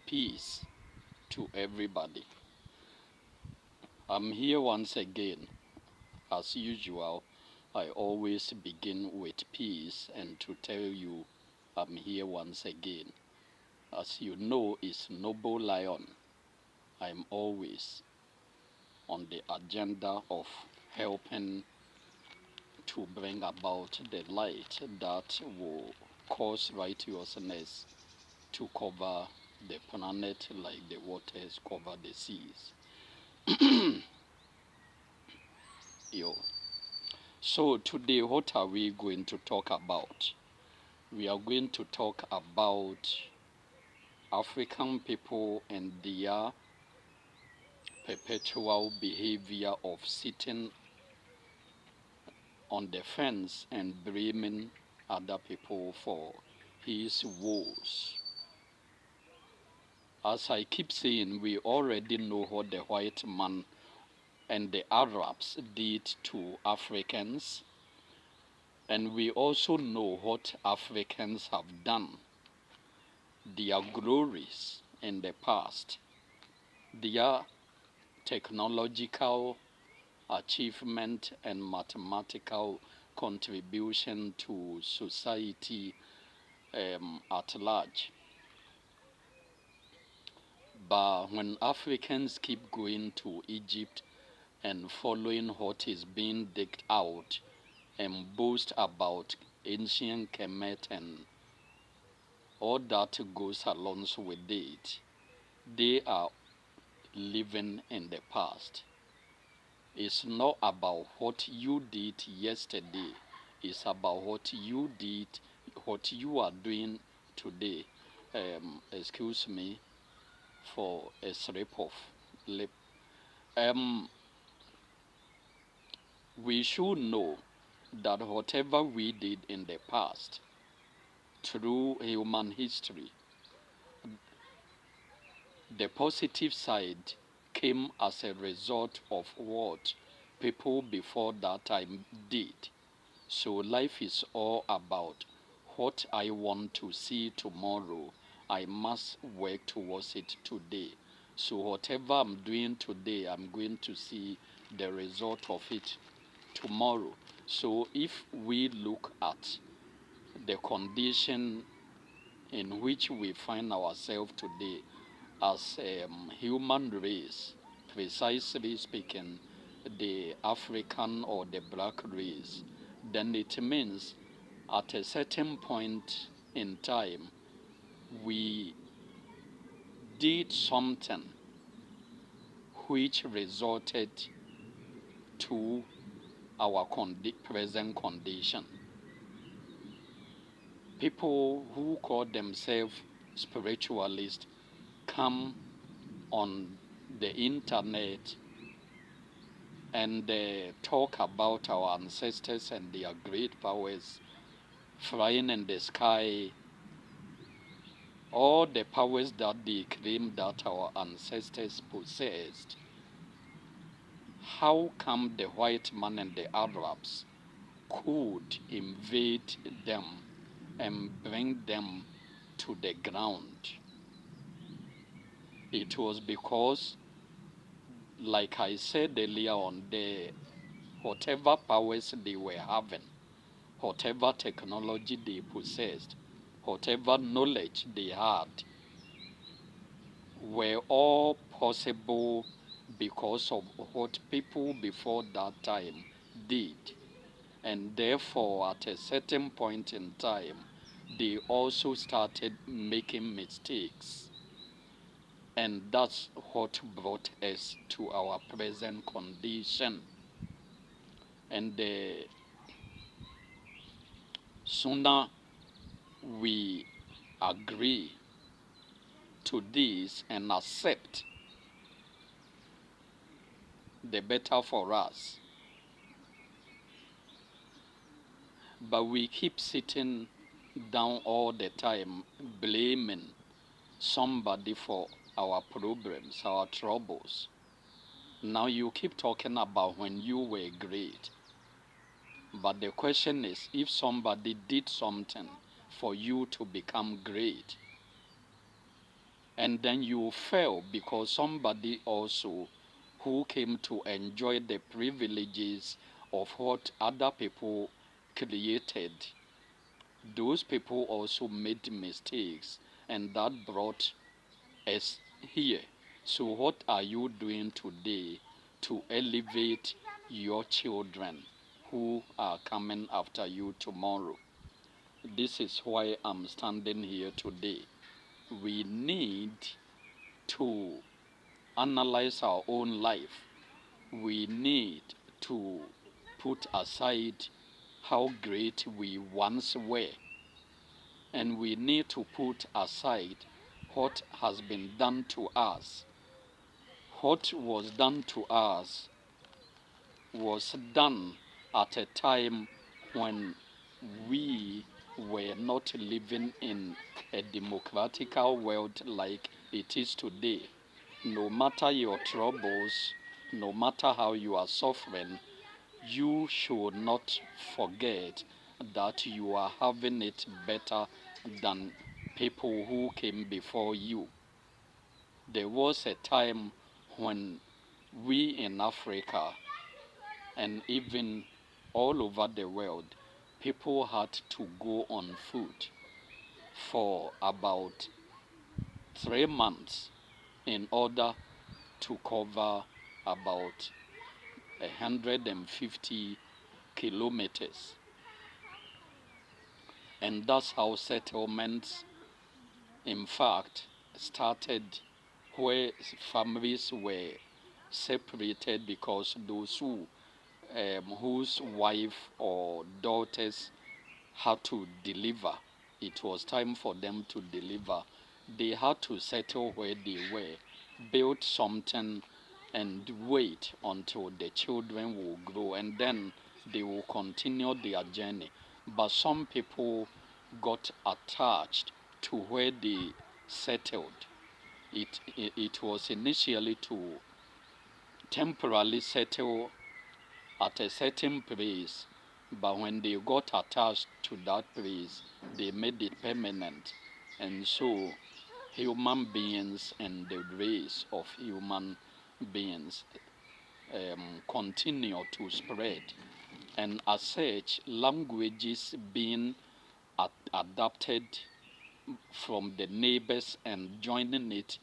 Peace to everybody. I'm here once again. As usual, I always begin with peace and to tell you I'm here once again. As you know, it's Noble Lion. I'm always on the agenda of helping to bring about the light that will cause righteousness to cover the planet like the waters cover the seas. Yo. So today, what are we going to talk about? We are going to talk about African people and their perpetual behavior of sitting on the fence and blaming other people for his woes. As I keep saying, we already know what the white man and the Arabs did to Africans, and we also know what Africans have done, their glories in the past, their technological achievement and mathematical contribution to society at large. But when Africans keep going to Egypt and following what is being digged out and boast about ancient Kemet and all that goes along with it, they are living in the past. It's not about what you did yesterday. It's about what you did, what you are doing today. Excuse me for a slip of lip. We should know that whatever we did in the past, through human history, the positive side came as a result of what people before that time did. So life is all about what I want to see tomorrow. I must work towards it today. So whatever I'm doing today, I'm going to see the result of it tomorrow. So if we look at the condition in which we find ourselves today as a human race, precisely speaking, the African or the black race, then it means at a certain point in time, we did something which resulted to our present condition. People who call themselves spiritualists come on the internet and talk about our ancestors and their great powers flying in the sky, all the powers that they claim that our ancestors possessed. How come the white man and the Arabs could invade them and bring them to the ground? It was because, like I said earlier on, whatever powers they were having, whatever technology they possessed, whatever knowledge they had, were all possible because of what people before that time did. And therefore, at a certain point in time, they also started making mistakes. And that's what brought us to our present condition. And the sooner we agree to this and accept, the better for us. But we keep sitting down all the time blaming somebody for our problems, our troubles. Now you keep talking about when you were great. But the question is, if somebody did something for you to become great, and then you fail because somebody also who came to enjoy the privileges of what other people created, those people also made mistakes, and that brought us here. So what are you doing today to elevate your children who are coming after you tomorrow? This is why I'm standing here today. We need to analyze our own life. We need to put aside how great we once were, and we need to put aside what has been done to us. What was done to us was done at a time when we were not living in a democratical world like it is today. No matter your troubles, no matter how you are suffering, you should not forget that you are having it better than people who came before you. There was a time when we in Africa and even all over the world, people had to go on foot for about 3 months in order to cover about 150 kilometers. And that's how settlements, in fact, started, where families were separated because those whose wife or daughters had to deliver, it was time for them to deliver. They had to settle where they were, build something, and wait until the children will grow, and then they will continue their journey. But some people got attached to where they settled. It was initially to temporarily settle at a certain place, but when they got attached to that place, they made it permanent. And so human beings and the race of human beings continue to spread. And as such, languages being adapted from the neighbors and joining it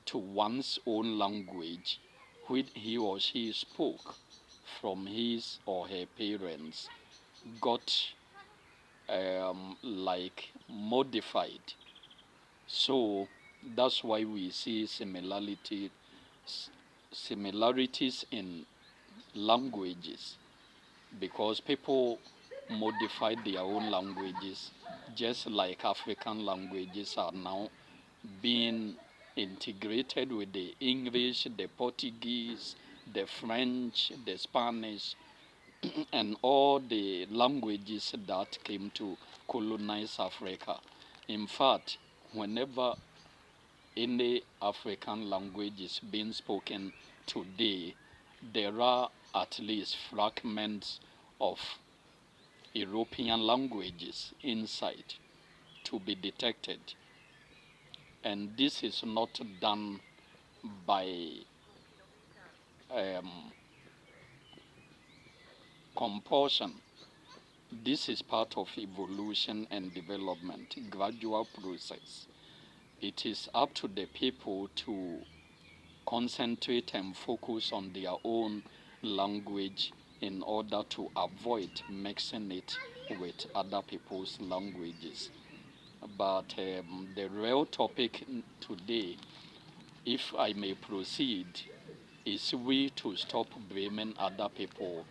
to one's own language, which he or she spoke from his or her parents, got like modified. So that's why we see similarities in languages, because people modified their own languages, just like African languages are now being integrated with the English, the Portuguese, the French, the Spanish, and all the languages that came to colonize Africa. In fact, whenever any African language is being spoken today, there are at least fragments of European languages inside to be detected. And this is not done by um, compulsion. This is part of evolution and development, gradual process. It is up to the people to concentrate and focus on their own language in order to avoid mixing it with other people's languages. But the real topic today, if I may proceed, is we to stop blaming other people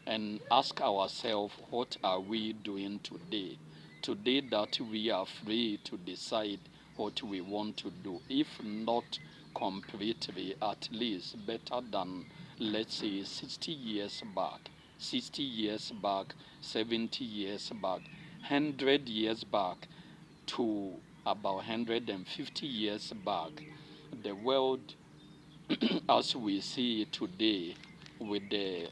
and ask ourselves, what are we doing today? Today that we are free to decide what we want to do. If not completely, at least better than, let's say, 60 years back, 60 years back, 70 years back, 100 years back, to about 150 years back. The world as we see it today, with the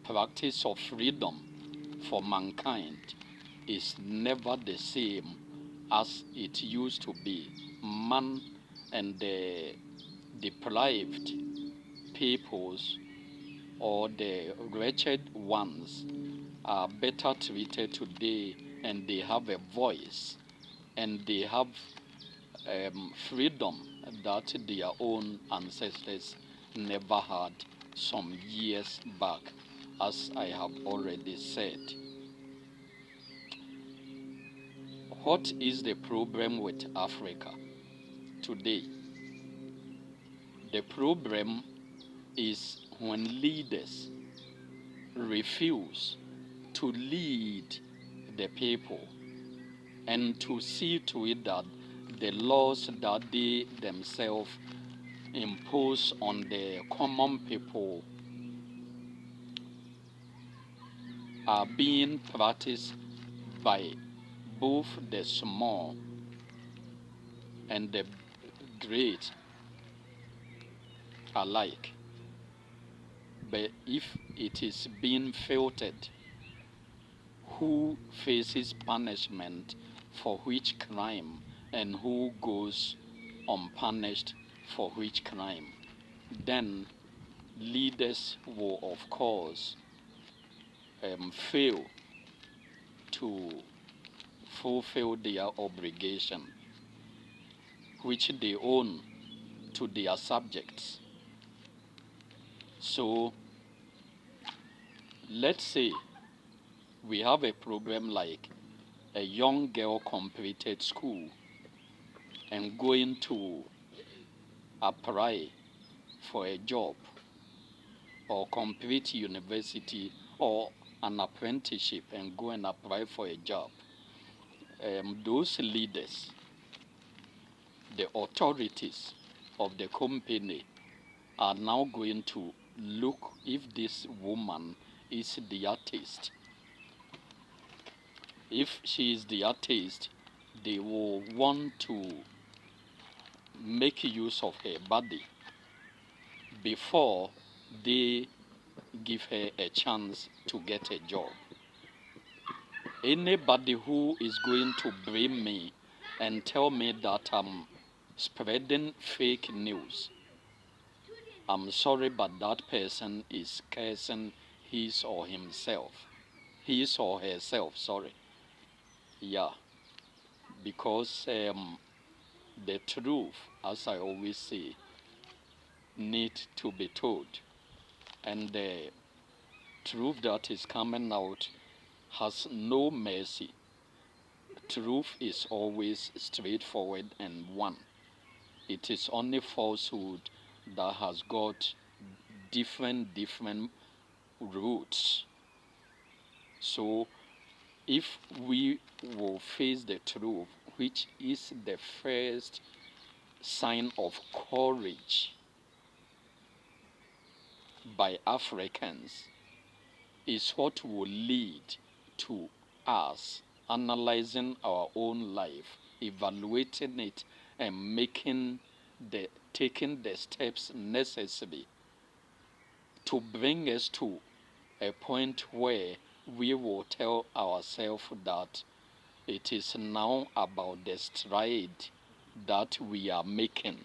practice of freedom for mankind, is never the same as it used to be. Man and the deprived peoples or the wretched ones are better treated today, and they have a voice, and they have freedom that their own ancestors never had some years back, as I have already said. What is the problem with Africa today? The problem is when leaders refuse to lead the people and to see to it that the laws that they themselves impose on the common people are being practiced by both the small and the great alike. But if it is being filtered, who faces punishment for which crime and who goes unpunished for which crime, then leaders will, of course, fail to fulfill their obligation, which they own to their subjects. So, let's say we have a problem like a young girl completed school and going to apply for a job or complete university or an apprenticeship and go and apply for a job. Those leaders, the authorities of the company, are now going to look if this woman is the artist. If she is the artist, they will want to make use of her body before they give her a chance to get a job. Anybody who is going to blame me and tell me that I'm spreading fake news, I'm sorry, but that person is cursing his or himself. His or herself, sorry. Yeah, because the truth, as I always say, need to be told. And the truth that is coming out has no mercy. Truth is always straightforward and one. It is only falsehood that has got different roots. So if we will face the truth, which is the first sign of courage by Africans, is what will lead to us analyzing our own life, evaluating it, and taking the steps necessary to bring us to a point where we will tell ourselves that it is now about the stride that we are making.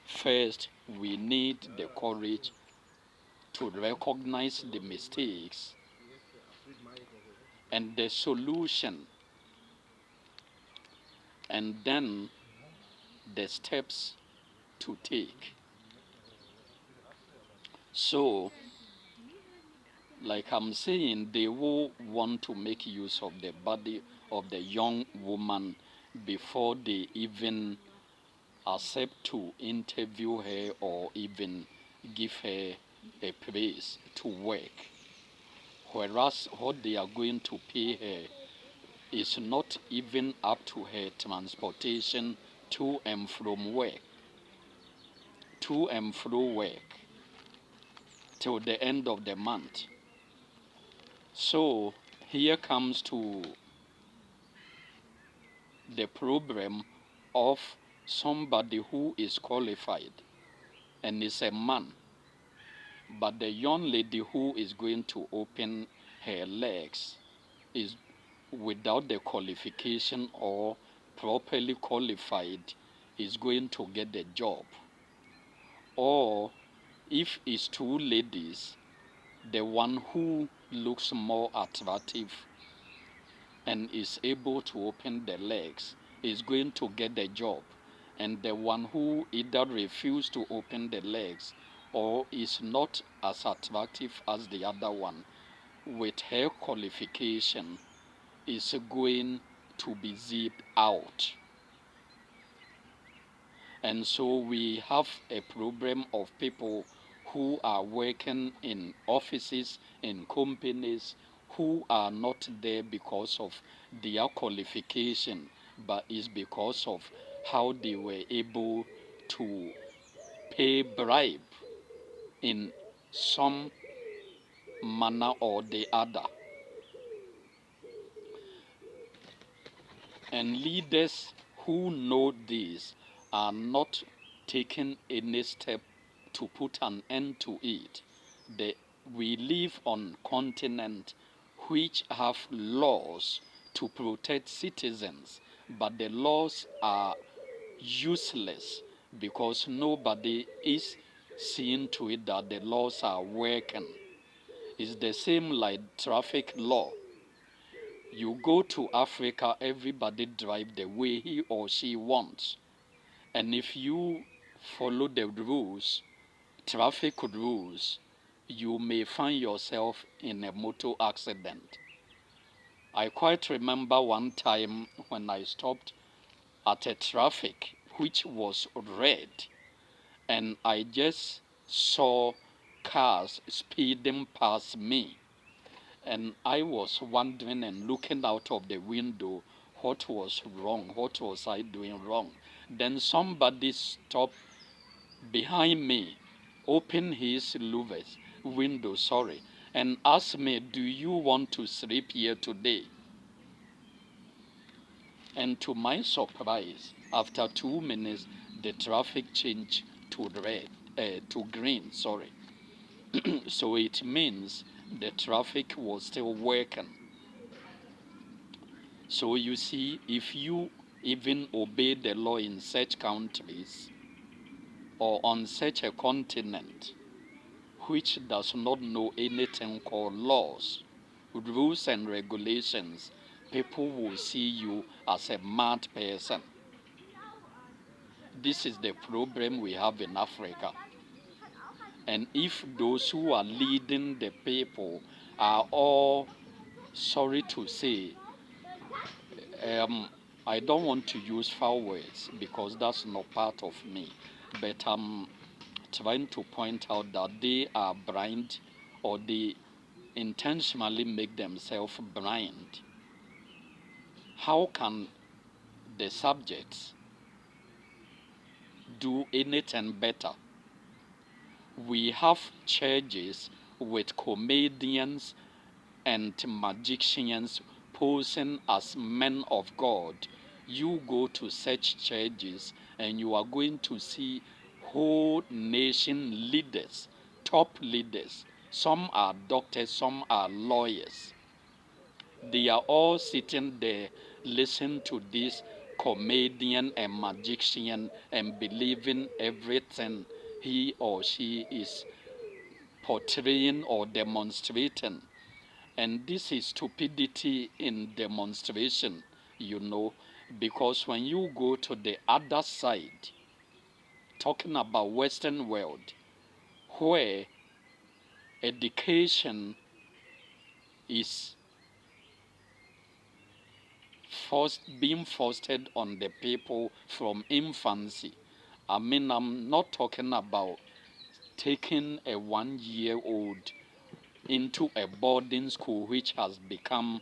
First, we need the courage to recognize the mistakes and the solution, and then the steps to take. So, like I'm saying, they will want to make use of the body of the young woman before they even accept to interview her or even give her a place to work. Whereas what they are going to pay her is not even up to her transportation to and from work, to and fro work, till the end of the month. So here comes to the problem of somebody who is qualified and is a man, but the young lady who is going to open her legs is without the qualification or properly qualified is going to get the job. Or if it's two ladies, the one who looks more attractive and is able to open the legs is going to get the job. And the one who either refuses to open the legs or is not as attractive as the other one, with her qualification, is going to be zipped out. And so we have a problem of people who are working in offices, in companies, who are not there because of their qualification, but is because of how they were able to pay bribe in some manner or the other. And leaders who know this are not taking any step to put an end to it. We live on a continent which have laws to protect citizens, but the laws are useless because nobody is seeing to it that the laws are working. It's the same like traffic law. You go to Africa, everybody drive the way he or she wants. And if you follow the rules, traffic rules, you may find yourself in a motor accident. I quite remember one time when I stopped at a traffic which was red, and I just saw cars speeding past me. And I was wondering and looking out of the window what was wrong, what was I doing wrong. Then somebody stopped behind me, opened his louvers, window, and asked me, "Do you want to sleep here today?" And to my surprise, after 2 minutes, the traffic changed to green, So it means the traffic was still working. So you see, if you even obey the law in such countries or on such a continent which does not know anything called laws, rules and regulations, people will see you as a mad person. This is the problem we have in Africa. And if those who are leading the people are all, sorry to say, I don't want to use foul words because that's not part of me, but I'm trying to point out that they are blind, or they intentionally make themselves blind. How can the subjects do anything better? We have churches with comedians and magicians posing as men of God. You go to such churches and you are going to see whole nation leaders, top leaders. Some are doctors, some are lawyers. They are all sitting there listening to this comedian and magician and believing everything he or she is portraying or demonstrating. And this is stupidity in demonstration, because when you go to the other side, talking about Western world, where education is being fostered on the people from infancy. I mean, I'm not talking about taking a 1-year-old into a boarding school which has become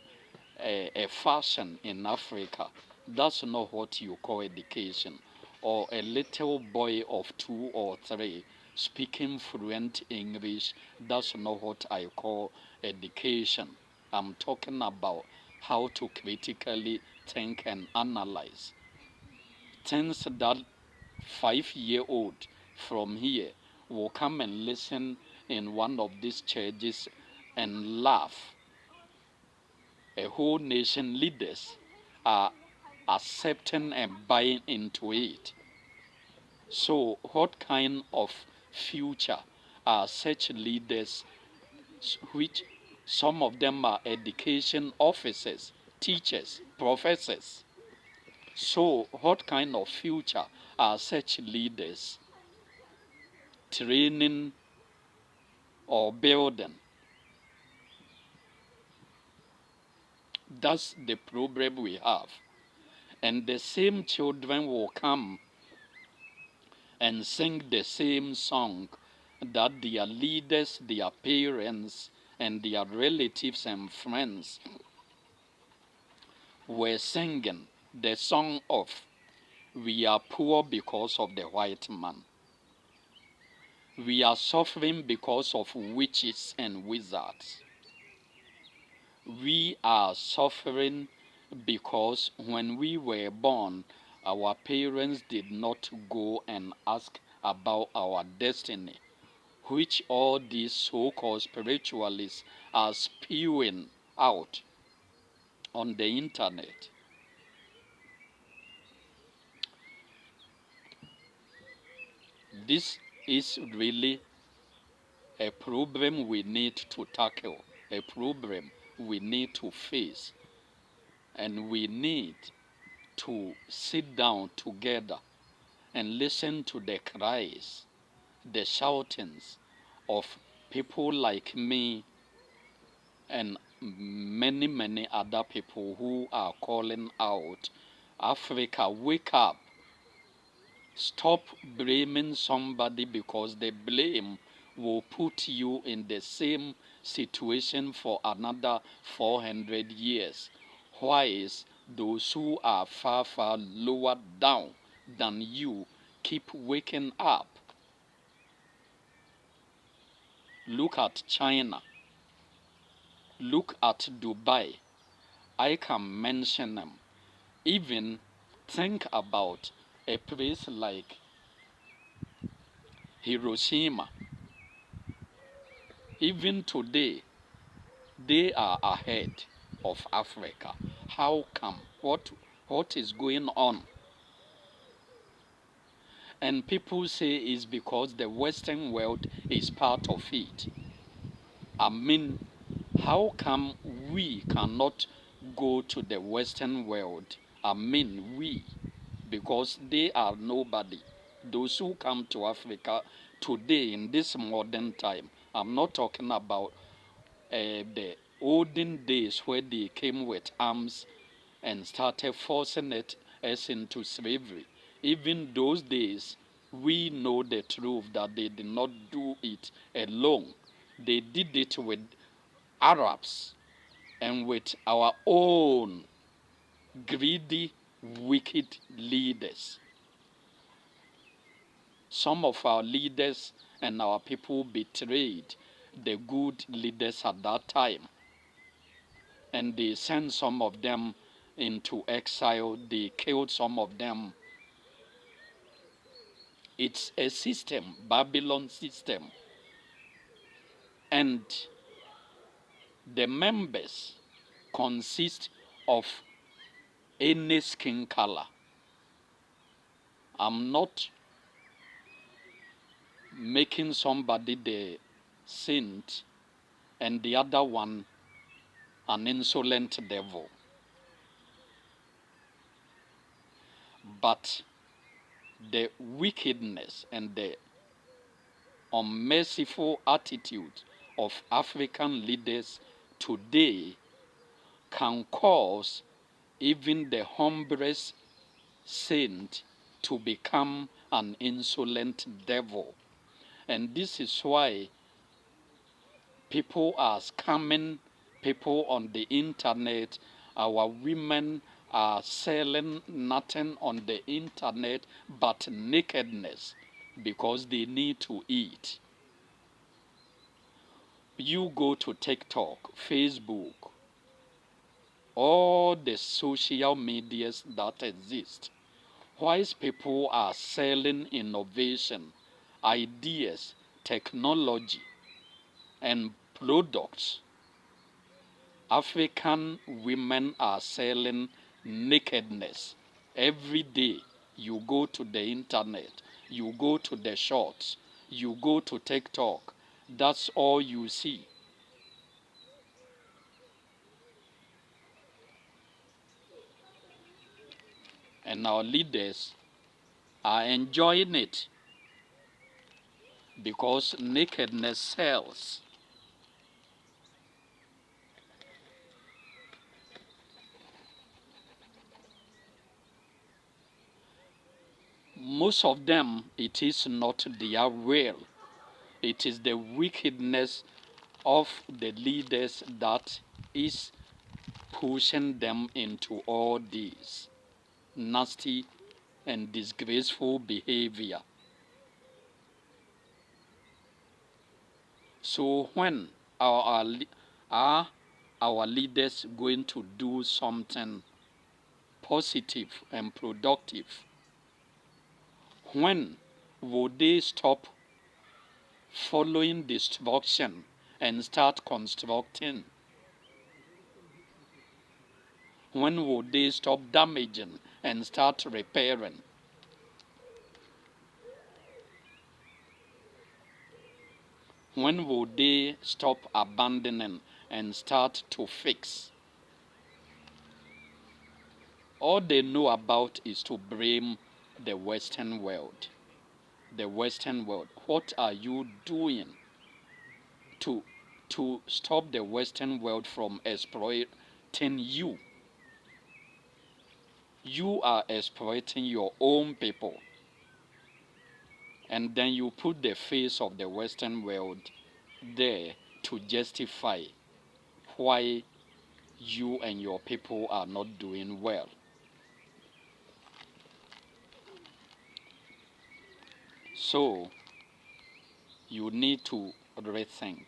a fashion in Africa. That's not what you call education. Or a little boy of 2 or 3 speaking fluent English, that's not what I call education. I'm talking about how to critically think and analyze. Things that 5-year-old from here will come and listen in one of these churches and laugh. a whole nation leaders are accepting and buying into it. So what kind of future are such leaders, which some of them are education officers, teachers, professors? So what kind of future are such leaders training or building? That's the problem we have. And the same children will come and sing the same song that their leaders, their parents, and their relatives and friends were singing, the song of "We are poor because of the white man. We are suffering because of witches and wizards. We are suffering because when we were born, our parents did not go and ask about our destiny," which all these so-called spiritualists are spewing out on the internet. This is really a problem we need to tackle, a problem we need to face, and we need to sit down together and listen to the cries, the shoutings of people like me and many, many other people who are calling out, Africa, wake up. Stop blaming somebody, because the blame will put you in the same situation for another 400 years. Whilst those who are far, far lower down than you keep waking up. Look at China. Look at Dubai. I can mention them. Even think about a place like Hiroshima. Even today, they are ahead of Africa. How come? What is going on? And people say it's because the Western world is part of it. I mean, how come we cannot go to the Western world? I mean, we, because they are nobody. Those who come to Africa today in this modern time, I'm not talking about the olden days where they came with arms and started forcing us into slavery. Even those days, we know the truth that they did not do it alone. They did it with Arabs and with our own greedy, wicked leaders. Some of our leaders and our people betrayed the good leaders at that time, and they sent some of them into exile. They killed some of them. It's a system, Babylon system. And the members consist of any skin color. I'm not making somebody the saint and the other one an insolent devil. But the wickedness and the unmerciful attitude of African leaders today can cause even the humblest saint to become an insolent devil. And this is why people are scamming people on the internet. Our women are selling nothing on the internet but nakedness, because they need to eat. You go to TikTok, Facebook, all the social medias that exist. Whilst people are selling innovation, ideas, technology, and products African women are selling nakedness. Every day you go to the internet, you go to the shorts, you go to TikTok, that's all you see. And our leaders are enjoying it because nakedness sells. Most of them, it is not their will. It is the wickedness of the leaders that is pushing them into all this nasty and disgraceful behavior. So when are our leaders going to do something positive and productive? When will they stop following destruction and start constructing? When will they stop damaging and start repairing? When will they stop abandoning and start to fix? All they know about is to blame the Western world. The Western world. What are you doing to, to stop the Western world from exploiting you? You are exploiting your own people. And then you put the face of the Western world there to justify why you and your people are not doing well. So, you need to rethink.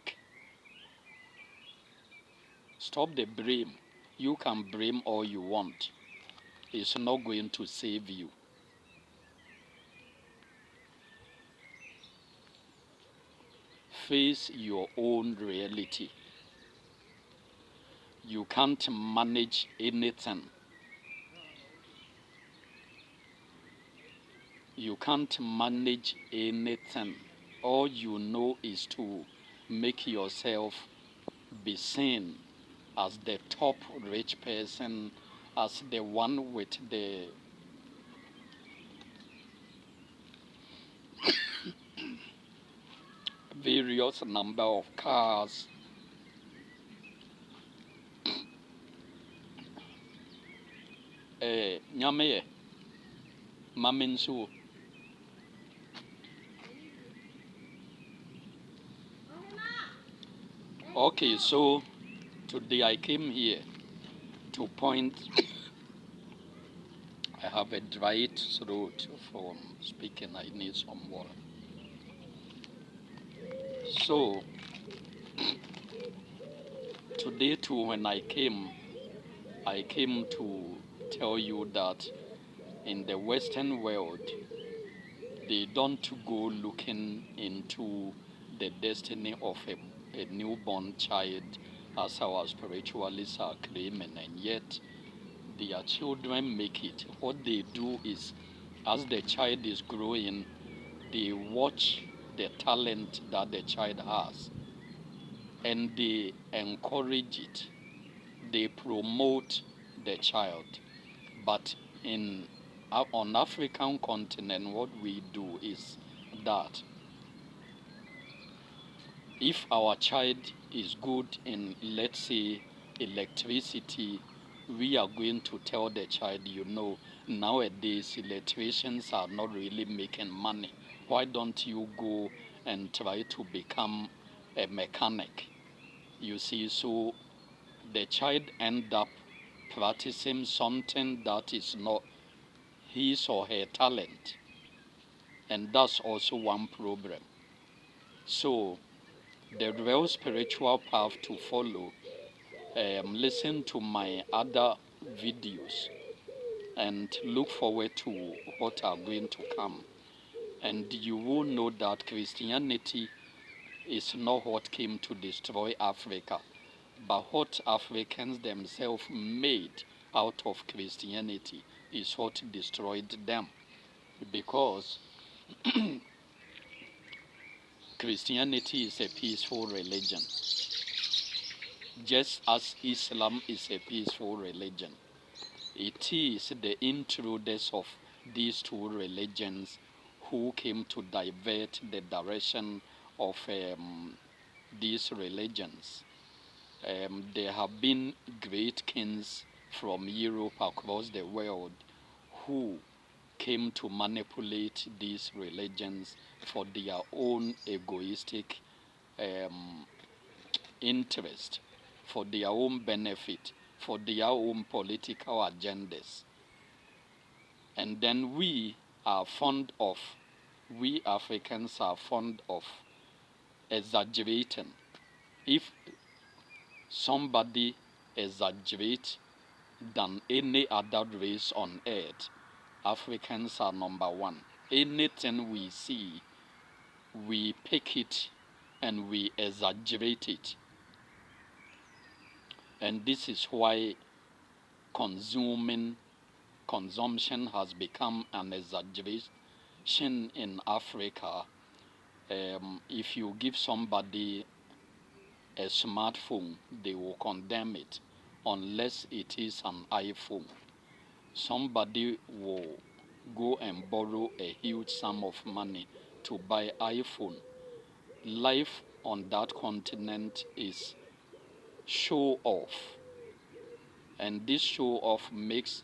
Stop the blame. You can blame all you want. It's not going to save you. Face your own reality. You can't manage anything. You can't manage anything. All you know is to make yourself be seen as the top rich person, as the one with the various number of cars. Nyame Maminsu. Okay, so today I came here to point. I have a dry throat from speaking. I need some water. So today too, when I came to tell you that in the Western world, they don't go looking into the destiny of a newborn child as our spiritualists are claiming, and yet their children make it. What they do is, as the child is growing, they watch the talent that the child has and they encourage it. They promote the child. But on African continent, what we do is that if our child is good in, let's say, electricity, we are going to tell the child, you know, nowadays electricians are not really making money. Why don't you go and try to become a mechanic? You see, so the child end up practicing something that is not his or her talent. And that's also one problem. So the real spiritual path to follow, listen to my other videos and look forward to what are going to come. And you will know that Christianity is not what came to destroy Africa. But what Africans themselves made out of Christianity is what destroyed them. Because Christianity is a peaceful religion, just as Islam is a peaceful religion. It is the intruders of these two religions who came to divert the direction of these religions. There have been great kings from Europe across the world who came to manipulate these religions for their own egoistic interest, for their own benefit, for their own political agendas. And then we Africans are fond of exaggerating. If somebody exaggerates than any other race on earth, Africans are number one. Anything we see, we pick it and we exaggerate it. And this is why consumption has become an exaggeration in Africa. If you give somebody a smartphone, they will condemn it unless it is an iPhone. Somebody will go and borrow a huge sum of money to buy iPhone. Life on that continent is show off, and this show off makes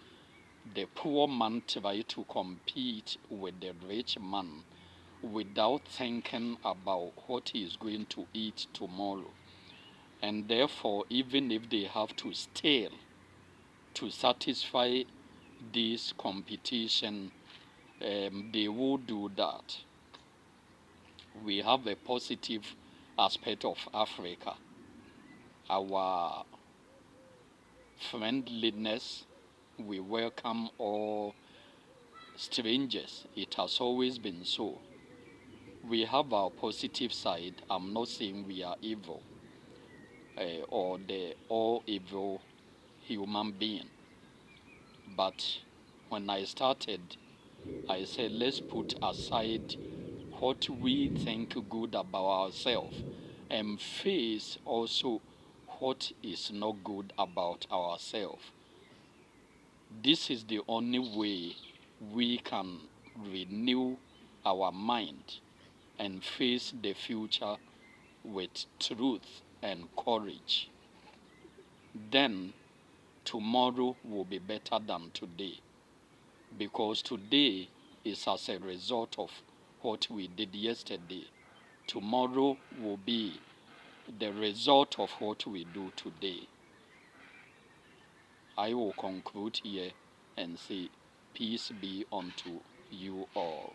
the poor man try to compete with the rich man without thinking about what he is going to eat tomorrow. And therefore, even if they have to steal to satisfy this competition, they will do that. We have a positive aspect of Africa. Our friendliness, we welcome all strangers. It has always been so. We have our positive side. I'm not saying we are evil or the all evil human being. But when I started, I said, let's put aside what we think good about ourselves and face also what is not good about ourselves. This is the only way we can renew our mind and face the future with truth and courage. Then tomorrow will be better than today, because today is as a result of what we did yesterday. Tomorrow will be the result of what we do today. I will conclude here and say, peace be unto you all.